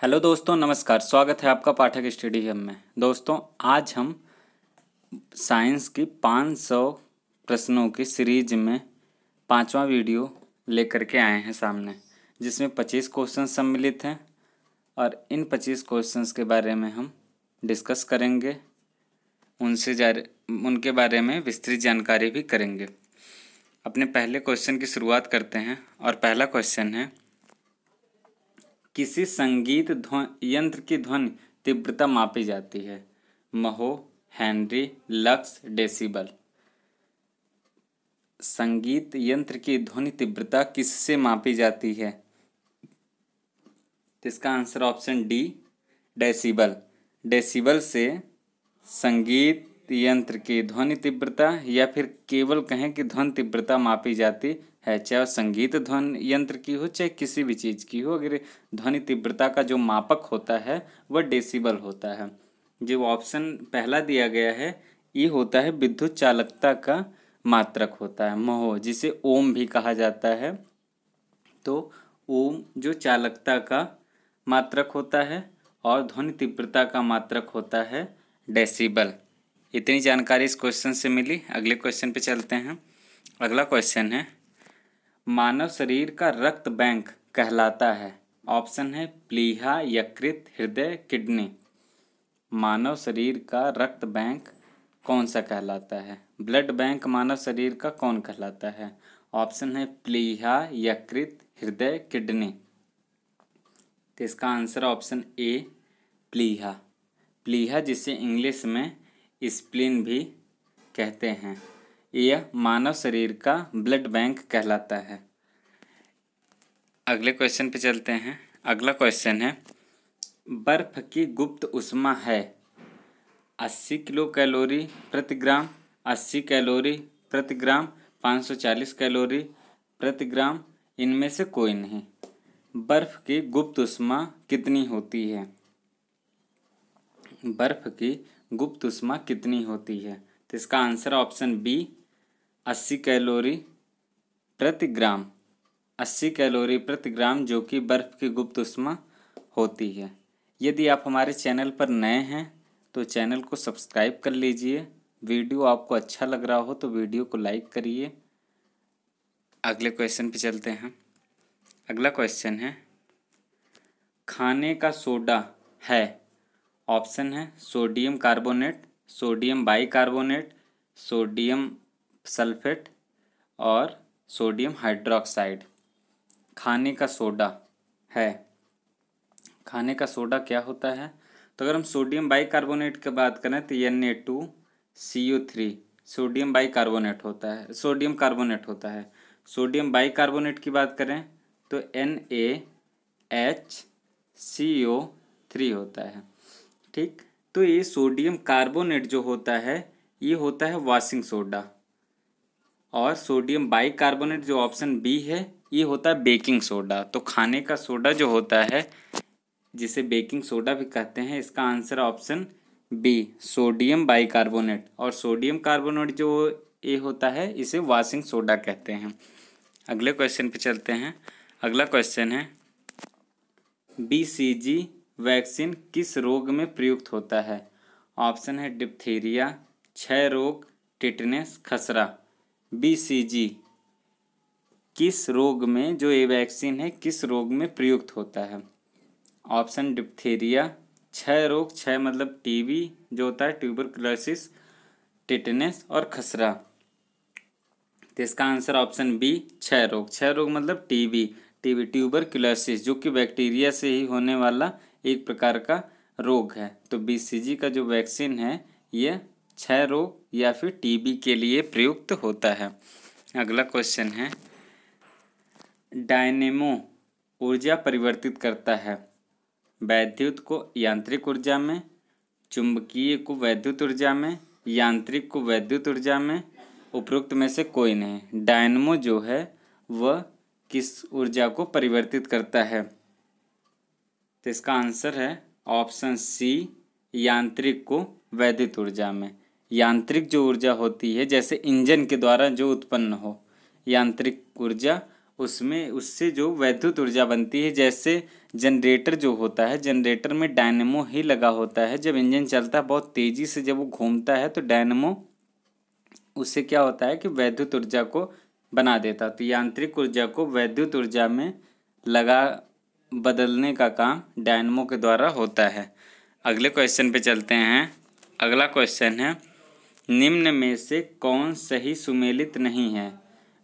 Hello दोस्तों, नमस्कार। स्वागत है आपका पाठक स्टडी हब में। दोस्तों, आज हम साइंस की 500 प्रश्नों की सीरीज में 5वां वीडियो लेकर के आए हैं सामने, जिसमें 25 क्वेश्चन सम्मिलित हैं और इन 25 क्वेश्चंस के बारे में हम डिस्कस करेंगे, उनके बारे में विस्तृत जानकारी भी करेंगे। अपने पहले क्वेश्चन की शुरुआत करते हैं और पहला क्वेश्चन है, किसी संगीत यंत्र की ध्वनि तीव्रता मापी जाती है? महो, हेनरी, लक्स, डेसिबल। संगीत यंत्र की ध्वनि तीव्रता किससे मापी जाती है? तो इसका answer option D, decibel. Decibel से संगीत यंत्र की ध्वनि तीव्रता या फिर केवल कहें कि ध्वनि तीव्रता मापी जाती है, चाहे संगीत ध्वनि यंत्र की हो चाहे किसी भी चीज़ की हो। अगर ध्वनि तीव्रता का जो मापक होता है वह डेसिबल होता है। जो ऑप्शन पहला दिया गया है ये होता है विद्युत चालकता का मात्रक होता है, महो, जिसे ओम भी कहा जाता है। तो ओम जो चालकता का मात्रक होता है और ध्वनि तीव्रता का मात्रक होता है डेसिबल। इतनी जानकारी इस क्वेश्चन से मिली। अगले क्वेश्चन पे चलते हैं। अगला क्वेश्चन है, मानव शरीर का रक्त बैंक कहलाता है? ऑप्शन है प्लीहा, यकृत, हृदय, किडनी। मानव शरीर का रक्त बैंक कौन सा कहलाता है? ब्लड बैंक मानव शरीर का कौन कहलाता है? ऑप्शन है प्लीहा, यकृत, हृदय, किडनी। तो इसका आंसर ऑप्शन ए, प्लीहा। प्लीहा जिसे इंग्लिश में स्प्लीन भी कहते हैं, यह मानव शरीर का ब्लड बैंक कहलाता है। अगले क्वेश्चन पे चलते हैं। अगला क्वेश्चन है, बर्फ की गुप्त ऊष्मा है 80 किलो कैलोरी प्रति ग्राम, 80 कैलोरी प्रति ग्राम, 540 कैलोरी प्रति ग्राम, इनमें से कोई नहीं। बर्फ की गुप्त ऊष्मा कितनी होती है? बर्फ की गुप्त ऊष्मा कितनी होती है? तो इसका आंसर ऑप्शन बी, 80 कैलोरी प्रति ग्राम। 80 कैलोरी प्रति ग्राम जो कि बर्फ की गुप्त ऊष्मा होती है। यदि आप हमारे चैनल पर नए हैं तो चैनल को सब्सक्राइब कर लीजिए। वीडियो आपको अच्छा लग रहा हो तो वीडियो को लाइक करिए। अगले क्वेश्चन पे चलते हैं। अगला क्वेश्चन है, खाने का सोडा है? ऑप्शन है sodium carbonate, sodium bicarbonate, sodium sulphate और सोडियम हाइड्रोक्साइड। खाने का सोडा है। खाने का सोडा क्या होता है? तो अगर हम सोडियम बाइकार्बोनेट की बात करें तो Na2CO3 सोडियम बाइकार्बोनेट होता है, सोडियम कार्बोनेट होता है। सोडियम बाइकार्बोनेट की बात करें तो NaHCO3 होता है। ठीक, तो ये सोडियम कार्बोनेट जो होता है ये होता है वॉशिंग सोडा, और सोडियम बाइकार्बोनेट जो ऑप्शन बी है ये होता है बेकिंग सोडा। तो खाने का सोडा जो होता है जिसे बेकिंग सोडा भी कहते हैं, इसका answer option B, sodium bicarbonate. और सोडियम कार्बोनेट जो ये होता है इसे वॉशिंग सोडा कहते हैं। अगले क्वेश्चन पे चलते हैं। अगला क्वेश्चन है, BCG वैक्सीन किस रोग में प्रयुक्त होता है? ऑप्शन है डिप्थीरिया, क्षय रोग, टिटनेस, खसरा। BCG किस रोग में जो ये वैक्सीन है किस रोग में प्रयुक्त होता है? ऑप्शन डिप्थीरिया, क्षय रोग, क्षय मतलब टीबी जो होता है, ट्यूबरकुलोसिस, टिटनेस और खसरा। तो इसका आंसर ऑप्शन बी, क्षय रोग। क्षय रोग मतलब टीबी, ट्यूबरकुलोसिस जो कि बैक्टीरिया से ही होने वाला एक प्रकार का रोग है। तो BCG का जो वैक्सीन है यह क्षय रोग या फिर टीबी के लिए प्रयुक्त होता है। अगला क्वेश्चन है, डायनेमो ऊर्जा परिवर्तित करता है? वैद्युत को यांत्रिक ऊर्जा में, चुंबकीय को वैद्युत ऊर्जा में, यांत्रिक को वैद्युत ऊर्जा में, उपरोक्त में से कोई नहीं। डायनेमो जो है वह किस ऊर्जा को परिवर्तित करता है? तो इसका आंसर है ऑप्शन सी, यांत्रिक को वैद्युत ऊर्जा में। यांत्रिक जो ऊर्जा होती है जैसे इंजन के द्वारा जो उत्पन्न हो, यांत्रिक ऊर्जा उसमें उससे जो वैद्युत ऊर्जा बनती है। जैसे जनरेटर जो होता है, जनरेटर में डायनेमो ही लगा होता है। जब इंजन चलता है बहुत तेज़ी से, जब वो घूमता है तो डायनेमो उससे क्या होता है कि वैद्युत ऊर्जा को बना देता। तो यांत्रिक ऊर्जा को वैद्युत ऊर्जा में लगा बदलने का काम डायनेमो के द्वारा होता है। अगले क्वेश्चन पे चलते हैं। अगला क्वेश्चन है, निम्न में से कौन सही सुमेलित नहीं है?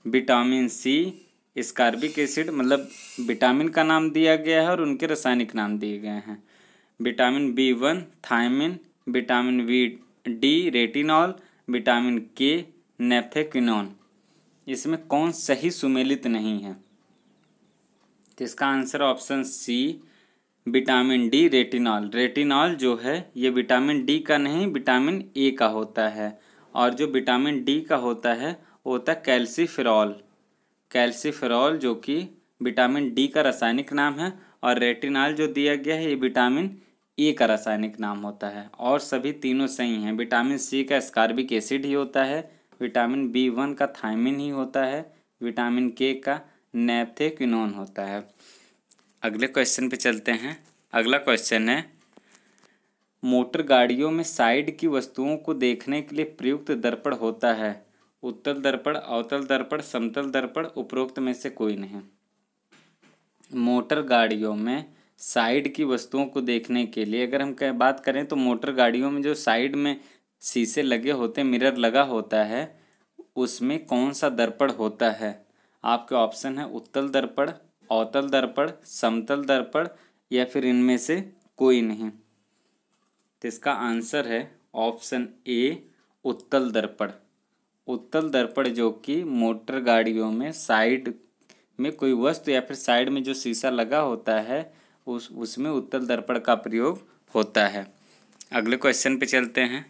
विटामिन सी, स्कारबिक एसिड, मतलब विटामिन का नाम दिया गया है और उनके रासायनिक नाम दिए गए हैं। Vitamin B1 thiamine, vitamin D retinol, vitamin K naphthoquinone. इसमें कौन सही सुमेलित नहीं है? तो इसका answer option C vitamin D retinol. Retinol जो है ये विटामिन D का नहीं, विटामिन A का होता है। और जो विटामिन D का होता है वो होता है कैल्सीफेरॉल। कैल्सीफेरॉल जो कि विटामिन D का रासायनिक नाम है, और रेटिनॉल जो दिया गया है ये विटामिन A का रासायनिक नाम होता है। और सभी तीनों सही हैं। विटामिन C का स्कारबिक एसिड ही होता है, विटामिन B1 का थायमिन ही होता है, विटामिन K का नेफ्थेक्विनोन होता है। अगले क्वेश्चन पे चलते हैं। अगला क्वेश्चन है, मोटर गाड़ियों में साइड की वस्तुओं को देखने के लिए प्रयुक्त दर्पण होता है। उत्तल दर्पण, अवतल दर्पण, समतल दर्पण, उपरोक्त में से कोई नहीं। मोटर गाड़ियों में साइड की वस्तुओं को देखने के लिए अगर हम बात करें तो मोटर गाड़ियों में जो साइड में शीशे लगे होते हैं, मिरर लगा होता है, उसमें कौन सा दर्पण होता है? आपके ऑप्शन है उत्तल दर्पण, अवतल दर्पण, समतल दर्पण, या फिर इनमें से कोई नहीं। तो इसका आंसर है ऑप्शन ए उत्तल दर्पण। उत्तल दर्पण जो कि मोटर गाड़ियों में साइड में कोई वस्तु या फिर साइड में जो शीशा लगा होता है उसमें उत्तल दर्पण का प्रयोग होता है। अगले क्वेश्चन पे चलते हैं।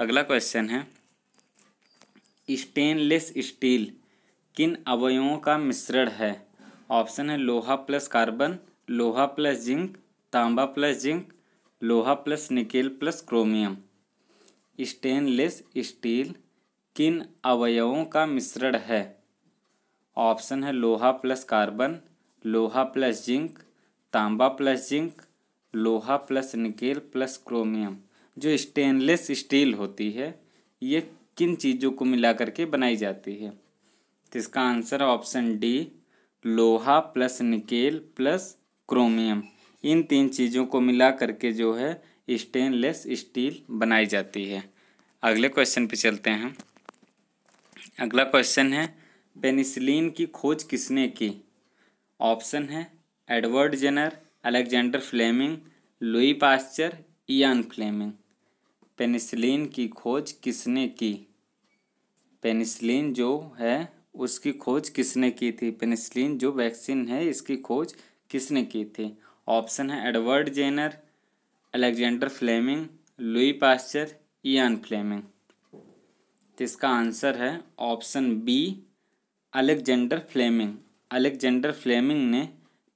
अगला क्वेश्चन है, स्टेनलेस स्टील किन अवयवों का मिश्रण है? ऑप्शन है लोहा प्लस कार्बन, लोहा प्लस जिंक, तांबा प्लस जिंक, लोहा plus nickel plus chromium. Stainless steel किन अवयवों का मिश्रण है? ऑप्शन है लोहा प्लस कार्बन, लोहा प्लस जिंक, तांबा प्लस जिंक, लोहा प्लस निकेल प्लस क्रोमियम। जो स्टेनलेस स्टील होती है ये किन चीज़ों को मिला करके बनाई जाती है? तो इसका आंसर ऑप्शन डी लोहा प्लस निकेल प्लस क्रोमियम। इन तीन चीज़ों को मिला करके जो है स्टेनलेस स्टील बनाई जाती है। अगले क्वेश्चन पे चलते हैं। अगला क्वेश्चन है, पेनिसिलिन की खोज किसने की? ऑप्शन है Edward Jenner, Alexander Fleming, Louis Pasteur, Ian Fleming. Penicillin की खोज किसने की? पेनिसिलिन जो है उसकी खोज किसने की थी? पेनिसिलिन जो वैक्सीन है इसकी खोज किसने की थी? ऑप्शन है Edward Jenner, Alexander Fleming, Louis Pasteur, Ian Fleming. तो इसका आंसर है option B Alexander Fleming. Alexander Fleming ने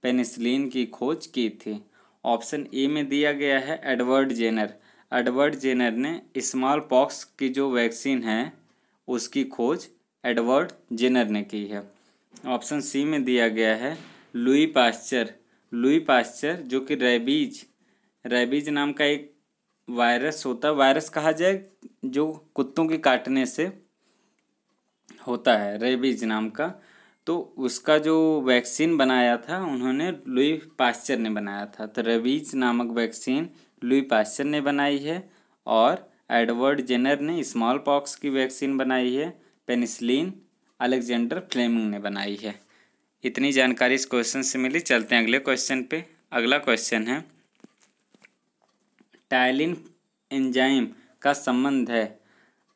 पेनिसिलिन की खोज की थी। ऑप्शन ए में दिया गया है एडवर्ड जेनर। एडवर्ड जेनर ने स्मॉल पॉक्स की जो वैक्सीन है उसकी खोज एडवर्ड जेनर ने की है। ऑप्शन सी में दिया गया है लुई पास्चर। लुई पास्चर जो कि रेबीज नाम का एक वायरस होता है, वायरस कहा जाए जो कुत्तों के काटने से होता है, रेबीज नाम का, तो उसका जो वैक्सीन बनाया था उन्होंने लुई पास्चर ने बनाया था। तो रेबीज नामक वैक्सीन लुई पास्चर ने बनाई है और एडवर्ड जेनर ने स्मॉल पॉक्स की वैक्सीन बनाई है। पेनिसिलिन अलेक्जेंडर फ्लेमिंग ने बनाई है। इतनी जानकारी इस क्वेश्चन से मिली। चलते हैं अगले क्वेश्चन पे। अगला क्वेश्चन है, टायलिन एंजाइम का संबंध है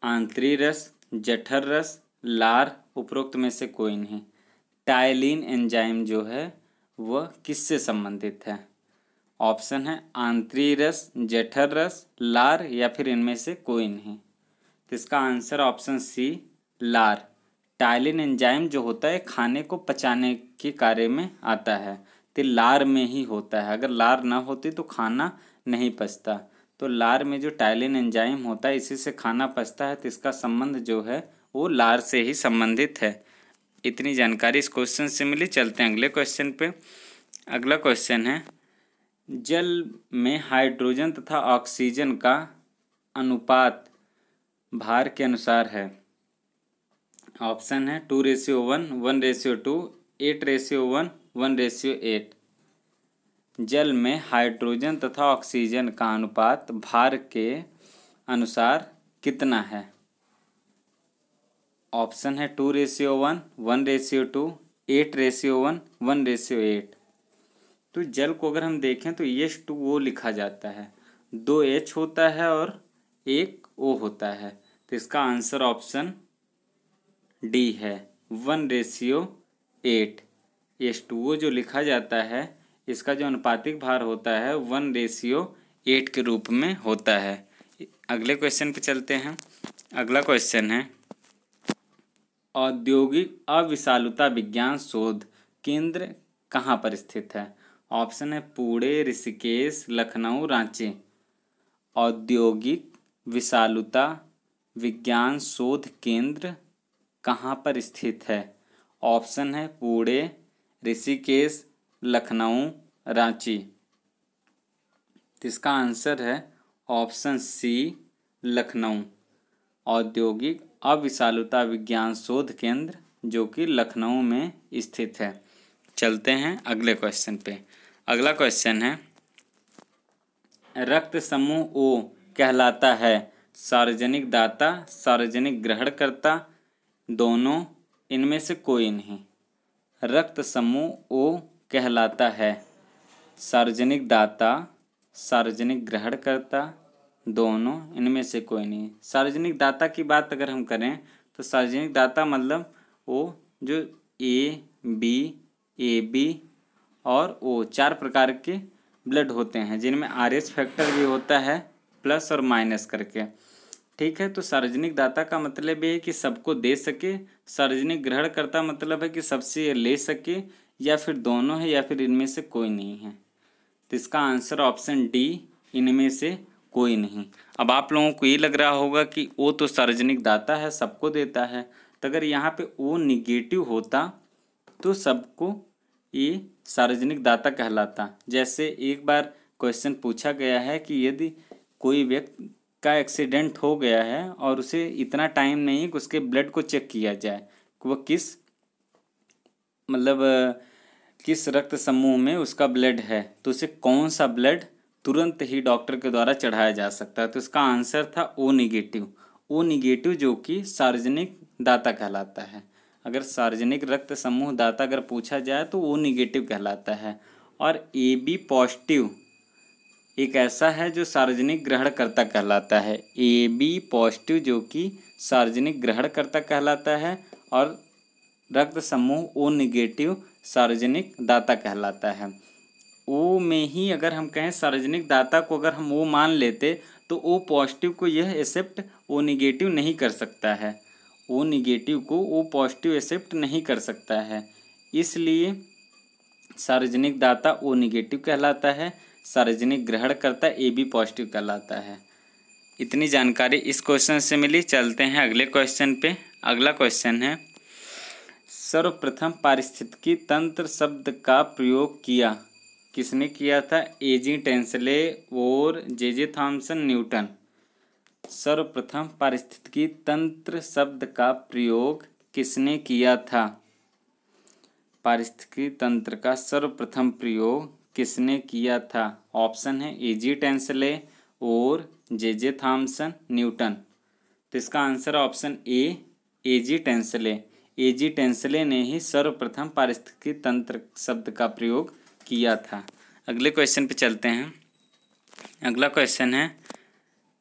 आंतरी रस, जठर रस, लार, उपरोक्त में से कोई नहीं। टायलिन एंजाइम जो है वह किससे संबंधित है? ऑप्शन है आंतरी रस, जठर रस, लार, या फिर इनमें से कोई नहीं। तो इसका आंसर ऑप्शन सी लार। टायलिन एंजाइम जो होता है खाने को पचाने के कार्य में आता है, तो लार में ही होता है। अगर लार ना होती तो खाना नहीं पचता। तो लार में जो टायलिन एंजाइम होता है इसी से खाना पचता है। तो इसका संबंध जो है वो लार से ही संबंधित है। इतनी जानकारी इस क्वेश्चन से मिली। चलते हैं अगले क्वेश्चन पे। अगला क्वेश्चन है, जल में हाइड्रोजन तथा ऑक्सीजन का अनुपात भार के अनुसार है। ऑप्शन है 2:1, 1:2, 8:1, 1:8। जल में हाइड्रोजन तथा ऑक्सीजन का अनुपात भार के अनुसार कितना है? ऑप्शन है 2:1, 1:2, 8:1, 1:8। तो जल को अगर हम देखें तो H2O लिखा जाता है, 2 H होता है और 1 O होता है। तो इसका आंसर ऑप्शन डी है 1:8। H2O जो लिखा जाता है इसका जो अनुपातिक भार होता है 1:8 के रूप में होता है। अगले क्वेश्चन पे चलते हैं। अगला क्वेश्चन है, औद्योगिक अविषालुता विज्ञान शोध केंद्र कहाँ पर स्थित है? ऑप्शन है पुणे, ऋषिकेश, लखनऊ, रांची। औद्योगिक विषालुता विज्ञान शोध केंद्र कहाँ पर स्थित है? ऑप्शन है पुणे, ऋषिकेश, लखनऊ, रांची। तो इसका आंसर है ऑप्शन सी, लखनऊ। औद्योगिक अविषालुता विज्ञान शोध केंद्र जो कि लखनऊ में स्थित है। चलते हैं अगले क्वेश्चन पे। अगला क्वेश्चन है, रक्त समूह ओ कहलाता है सार्वजनिक दाता, सार्वजनिक ग्रहणकर्ता, दोनों, इनमें से कोई नहीं। रक्त समूह ओ कहलाता है सार्वजनिक दाता, सार्वजनिक ग्रहणकर्ता, दोनों, इनमें से कोई नहीं। सार्वजनिक दाता की बात अगर हम करें तो सार्वजनिक दाता मतलब वो जो ए बी और ओ 4 प्रकार के ब्लड होते हैं जिनमें RH फैक्टर भी होता है प्लस और माइनस करके। ठीक है, तो सार्वजनिक दाता का मतलब ये है कि सबको दे सके। सार्वजनिक ग्रहणकर्ता मतलब है कि सबसे ले सके, या फिर दोनों है या फिर इनमें से कोई नहीं है। तो इसका आंसर ऑप्शन डी, इनमें से कोई नहीं। अब आप लोगों को ये लग रहा होगा कि ओ तो सार्वजनिक दाता है, सबको देता है, तो अगर यहाँ पे ओ निगेटिव होता तो सबको ये सार्वजनिक दाता कहलाता। जैसे एक बार क्वेश्चन पूछा गया है कि यदि कोई व्यक्ति का एक्सीडेंट हो गया है और उसे इतना टाइम नहीं है कि उसके ब्लड को चेक किया जाए कि वह किस रक्त समूह में उसका ब्लड है, तो उसे कौन सा ब्लड तुरंत ही डॉक्टर के द्वारा चढ़ाया जा सकता है। तो इसका आंसर था ओ निगेटिव। ओ निगेटिव जो कि सार्वजनिक दाता कहलाता है। अगर सार्वजनिक रक्त समूह दाता अगर पूछा जाए तो ओ निगेटिव कहलाता है। और AB पॉजिटिव एक ऐसा है जो सार्वजनिक ग्रहणकर्ता कहलाता है। AB पॉजिटिव जो कि सार्वजनिक ग्रहणकर्ता कहलाता है और रक्त समूह ओ निगेटिव सार्वजनिक दाता कहलाता है। ओ में ही अगर हम कहें सार्वजनिक दाता को अगर हम ओ मान लेते तो ओ पॉजिटिव को यह एक्सेप्ट ओ निगेटिव नहीं कर सकता है। ओ निगेटिव को ओ पॉजिटिव एक्सेप्ट नहीं कर सकता है, इसलिए सार्वजनिक दाता ओ निगेटिव कहलाता है, सार्वजनिक ग्रहणकर्ता AB पॉजिटिव कहलाता है। इतनी जानकारी इस क्वेश्चन से मिली। चलते हैं अगले क्वेश्चन पे। अगला क्वेश्चन है, सर्वप्रथम पारिस्थितिकी तंत्र शब्द का प्रयोग किसने किया था? A.G. टेंसले और J.J. Thomson, Newton. सर्वप्रथम पारिस्थितिकी तंत्र शब्द का प्रयोग किसने किया था? पारिस्थितिकी तंत्र का सर्वप्रथम प्रयोग किसने किया था? ऑप्शन है A.G. टेंसले और J.J. Thomson, Newton. तो इसका answer option A, A.G. Tansley. A.G. Tansley ने ही सर्वप्रथम पारिस्थितिकी तंत्र शब्द का प्रयोग किया था। अगले क्वेश्चन पे चलते हैं। अगला क्वेश्चन है,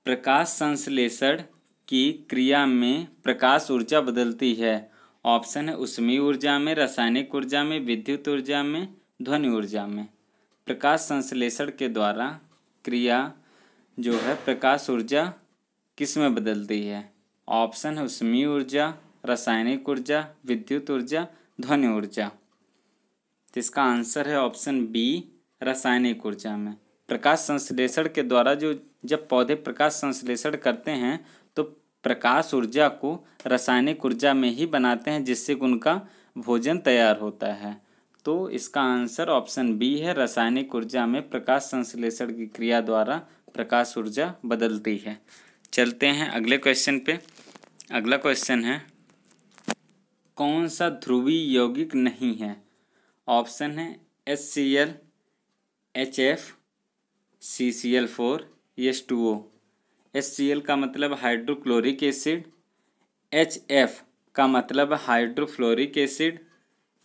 प्रकाश संश्लेषण की क्रिया में प्रकाश ऊर्जा बदलती है। ऑप्शन है ऊष्मीय ऊर्जा में, रासायनिक ऊर्जा में, विद्युत ऊर्जा में, ध्वनि ऊर्जा में। प्रकाश संश्लेषण के द्वारा क्रिया जो है प्रकाश ऊर्जा किस में बदलती है? ऑप्शन है ऊष्मीय ऊर्जा, रासायनिक ऊर्जा, विद्युत ऊर्जा, ध्वनि ऊर्जा। तो इसका आंसर है ऑप्शन बी, रासायनिक ऊर्जा में। प्रकाश संश्लेषण के द्वारा जब पौधे प्रकाश संश्लेषण करते हैं तो प्रकाश ऊर्जा को रासायनिक ऊर्जा में ही बनाते हैं, जिससे उनका भोजन तैयार होता है। तो इसका आंसर ऑप्शन बी है, रासायनिक ऊर्जा में प्रकाश संश्लेषण की क्रिया द्वारा प्रकाश ऊर्जा बदलती है। चलते हैं अगले क्वेश्चन पे। अगला क्वेश्चन है, कौन सा ध्रुवीय यौगिक नहीं है? ऑप्शन है HCl, HF, CCl4, H2O। HCl का मतलब हाइड्रोक्लोरिक एसिड, HF का मतलब हाइड्रोफ्लोरिक एसिड,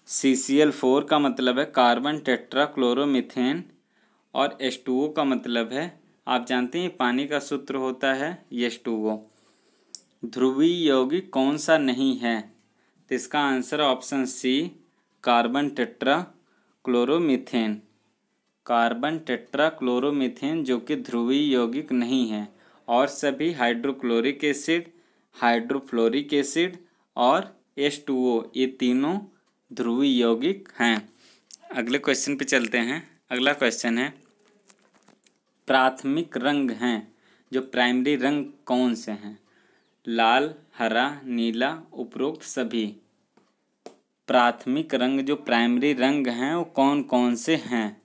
CCl4 का मतलब है कार्बन टेट्राक्लोरोमीथेन और H2O का मतलब है, आप जानते हैं पानी का सूत्र होता है H2O। ध्रुवीय यौगिक कौन सा नहीं है? तो इसका answer option C, carbon tetrachloromethane. Carbon tetrachloromethane जो कि ध्रुवीय यौगिक नहीं है, और सभी हाइड्रोक्लोरिक एसिड, हाइड्रोफ्लोरिक एसिड और H2O ये तीनों ध्रुवीय यौगिक हैं। अगले क्वेश्चन पे चलते हैं। अगला क्वेश्चन है, प्राथमिक रंग हैं जो प्राइमरी रंग कौन से हैं? लाल, हरा, नीला, उपरोक्त सभी। प्राथमिक रंग जो प्राइमरी रंग हैं वो कौन कौन से हैं?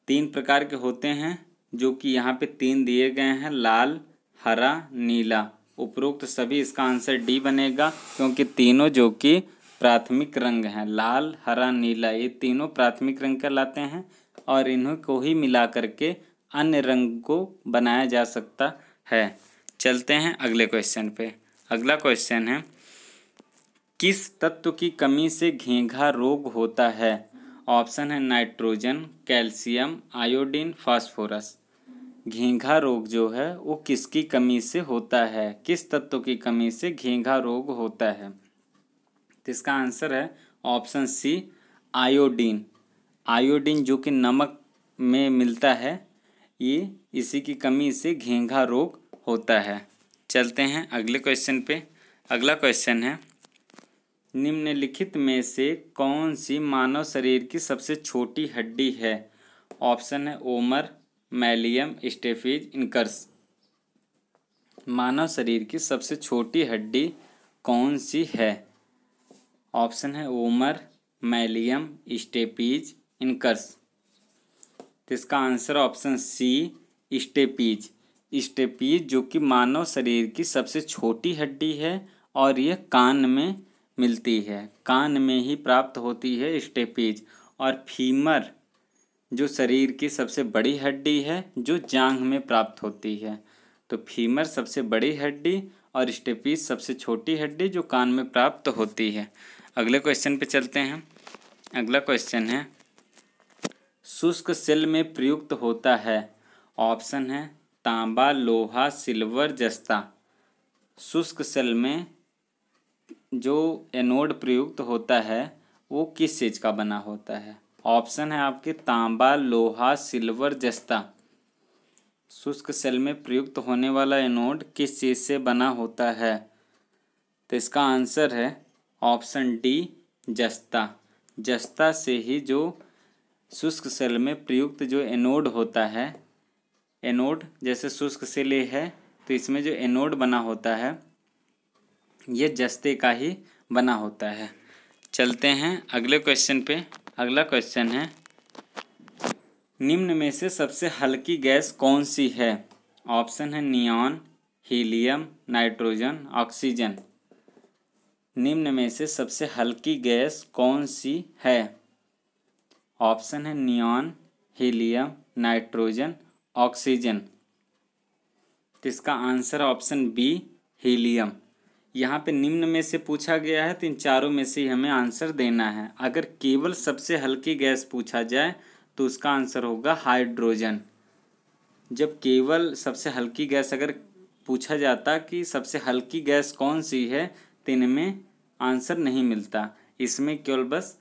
3 प्रकार के होते हैं जो कि यहाँ पे 3 दिए गए हैं, लाल, हरा, नीला, उपरोक्त सभी। इसका आंसर डी बनेगा, क्योंकि तीनों जो कि प्राथमिक रंग हैं, लाल, हरा, नीला, ये तीनों प्राथमिक रंग कहलाते हैं और इन्हीं को ही मिला करके अन्य रंग को बनाया जा सकता है। चलते हैं अगले क्वेश्चन पे। अगला क्वेश्चन है, किस तत्व की कमी से घेंघा रोग होता है? ऑप्शन है नाइट्रोजन, कैल्शियम, आयोडीन, फास्फोरस। घेंघा रोग जो है वो किसकी कमी से होता है? किस तत्व की कमी से घेंघा रोग होता है? तो इसका आंसर है ऑप्शन सी, आयोडीन। आयोडीन जो कि नमक में मिलता है, ये इसी की कमी से घेंघा रोग होता है। चलते हैं अगले क्वेश्चन पे। अगला क्वेश्चन है, निम्नलिखित में से कौन सी मानव शरीर की सबसे छोटी हड्डी है? ऑप्शन है ओमर, मैलियम, स्टेफीज, इनकर्स। मानव शरीर की सबसे छोटी हड्डी कौन सी है? ऑप्शन है ओमर, मैलियम, स्टेपीज, इनकर्स। तो इसका answer option C, steppes. Steppes जो कि मानव शरीर की सबसे छोटी हड्डी है और यह कान में मिलती है, कान में ही प्राप्त होती है स्टेपीज। और फीमर जो शरीर की सबसे बड़ी हड्डी है, जो जांघ में प्राप्त होती है। तो फीमर सबसे बड़ी हड्डी और स्टेपीज सबसे छोटी हड्डी जो कान में प्राप्त होती है। अगले क्वेश्चन पे चलते हैं। अगला क्वेश्चन है, शुष्क सेल में प्रयुक्त होता है। ऑप्शन है तांबा, लोहा, सिल्वर, जस्ता। शुष्क सेल में जो एनोड प्रयुक्त होता है वो किस चीज़ का बना होता है? ऑप्शन है आपके तांबा, लोहा, सिल्वर, जस्ता। शुष्क सेल में प्रयुक्त होने वाला एनोड किस चीज़ से बना होता है? तो इसका आंसर है ऑप्शन डी, जस्ता। जस्ता से ही जो शुष्क सेल में प्रयुक्त जो एनोड होता है, एनोड जैसे शुष्क सेल है तो इसमें जो एनोड बना होता है ये जस्ते का ही बना होता है। चलते हैं अगले क्वेश्चन पे। अगला क्वेश्चन है, निम्न में से सबसे हल्की गैस कौन सी है? ऑप्शन है नियॉन, हीलियम, नाइट्रोजन, ऑक्सीजन। निम्न में से सबसे हल्की गैस कौन सी है? ऑप्शन है नियॉन, हीलियम, नाइट्रोजन, ऑक्सीजन। तो इसका आंसर ऑप्शन बी, हीलियम। यहाँ पे निम्न में से पूछा गया है तो इन चारों में से ही हमें आंसर देना है। अगर केवल सबसे हल्की गैस पूछा जाए तो उसका आंसर होगा हाइड्रोजन। जब केवल सबसे हल्की गैस अगर पूछा जाता कि सबसे हल्की गैस कौन सी है तो इनमें आंसर नहीं मिलता। इसमें केवल बस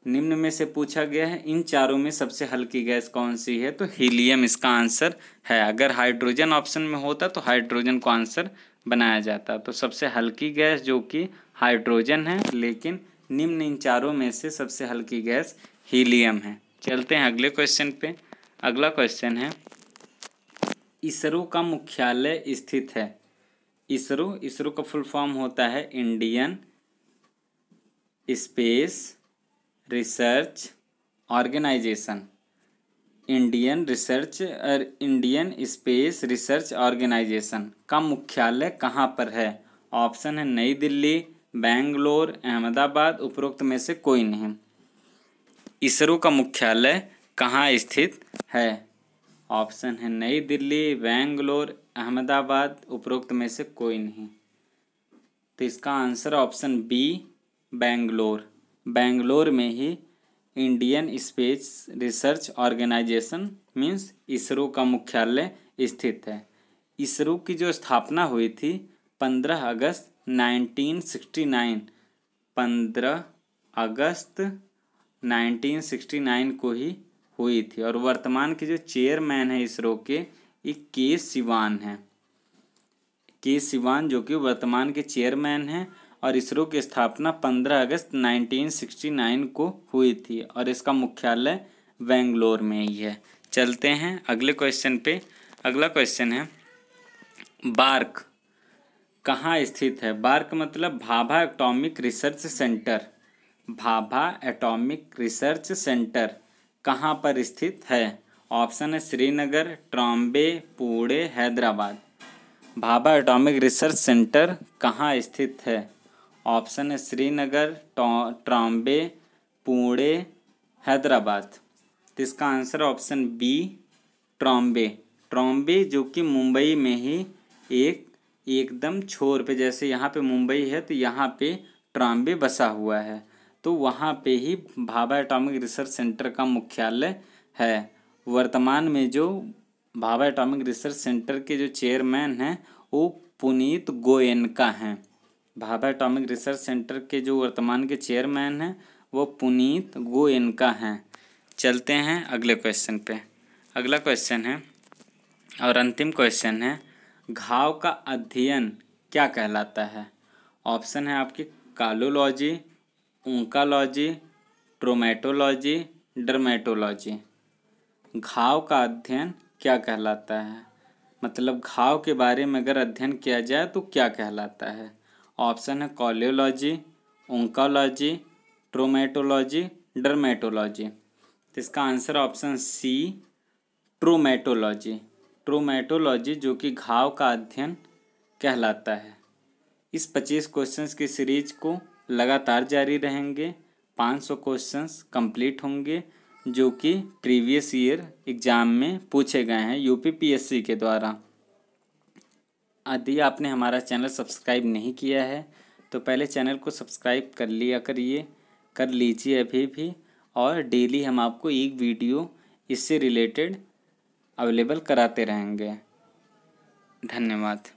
निम्न में से पूछा गया है इन चारों में सबसे हल्की गैस कौन सी है, तो हीलियम इसका आंसर है। अगर हाइड्रोजन ऑप्शन में होता तो हाइड्रोजन को आंसर बनाया जाता। तो सबसे हल्की गैस जो कि हाइड्रोजन है, लेकिन निम्न इन चारों में से सबसे हल्की गैस हीलियम है। चलते हैं अगले क्वेश्चन पे। अगला क्वेश्चन है, इसरो का मुख्यालय स्थित है। इसरो का फुल फॉर्म होता है Indian space research Organisation. Indian space research Organisation का मुख्यालय कहाँ पर है? ऑप्शन है नई दिल्ली, बेंगलोर, अहमदाबाद, उपरोक्त में से कोई नहीं। इसरो का मुख्यालय कहाँ स्थित है? ऑप्शन है नई दिल्ली, बेंगलोर, अहमदाबाद, उपरोक्त में से कोई नहीं। तो इसका answer option B Bangalore. Bangalore में ही Indian space research organisation means ISRO का मुख्यालय स्थित है। इसरो की जो स्थापना हुई थी 15 अगस्त 1969, 15 अगस्त 1969 को ही हुई थी। और वर्तमान के जो चेयरमैन है इसरो के के सिवान हैं। के सिवान जो कि वर्तमान के चेयरमैन हैं और इसरो की स्थापना 15 अगस्त 1969 को हुई थी और इसका मुख्यालय बेंगलोर में ही है। चलते हैं अगले क्वेश्चन पे। अगला क्वेश्चन है बार्क कहाँ स्थित है? बार्क मतलब Bhabha atomic research centre. Bhabha atomic research centre कहाँ पर स्थित है? ऑप्शन है Srinagar, Trombay, Pune, Hyderabad. Bhabha atomic research centre कहाँ स्थित है? ऑप्शन है श्रीनगर, ट्रॉम्बे, पुणे, हैदराबाद। तो इसका answer option B Trombay. Trombay जो कि मुंबई में ही एकदम छोर पे, जैसे यहाँ पे मुंबई है तो यहाँ पे ट्रॉम्बे बसा हुआ है, तो वहाँ पे ही भाभा एटॉमिक रिसर्च सेंटर का मुख्यालय है। वर्तमान में जो भाभा एटॉमिक रिसर्च सेंटर के जो चेयरमैन हैं वो पुनीत गोयनका हैं। भाभा एटॉमिक रिसर्च सेंटर के जो वर्तमान के चेयरमैन हैं वो पुनीत गोयनका हैं। चलते हैं अगले क्वेश्चन पे। अगला क्वेश्चन है और अंतिम क्वेश्चन है घाव का अध्ययन क्या कहलाता है? ऑप्शन है आपकी कालोलॉजी, ओंकोलॉजी, ट्रोमेटोलॉजी, डर्मेटोलॉजी। घाव का अध्ययन क्या कहलाता है? मतलब घाव के बारे में अगर अध्ययन किया जाए तो क्या कहलाता है? ऑप्शन है कॉलियोलॉजी, ओंकोलॉजी, ट्रोमेटोलॉजी, डर्मेटोलॉजी। तो इसका आंसर ऑप्शन सी ट्रोमेटोलॉजी। ट्रोमेटोलॉजी जो कि घाव का अध्ययन कहलाता है। इस 25 क्वेश्चंस की सीरीज को लगातार जारी रहेंगे। 500 क्वेश्चंस कंप्लीट होंगे जो कि प्रीवियस ईयर एग्ज़ाम में पूछे गए हैं यूपीपीएससी के द्वारा। यदि आपने हमारा चैनल सब्सक्राइब नहीं किया है तो पहले चैनल को सब्सक्राइब कर लीजिए अभी भी, और डेली हम आपको एक वीडियो इससे रिलेटेड अवेलेबल कराते रहेंगे। धन्यवाद।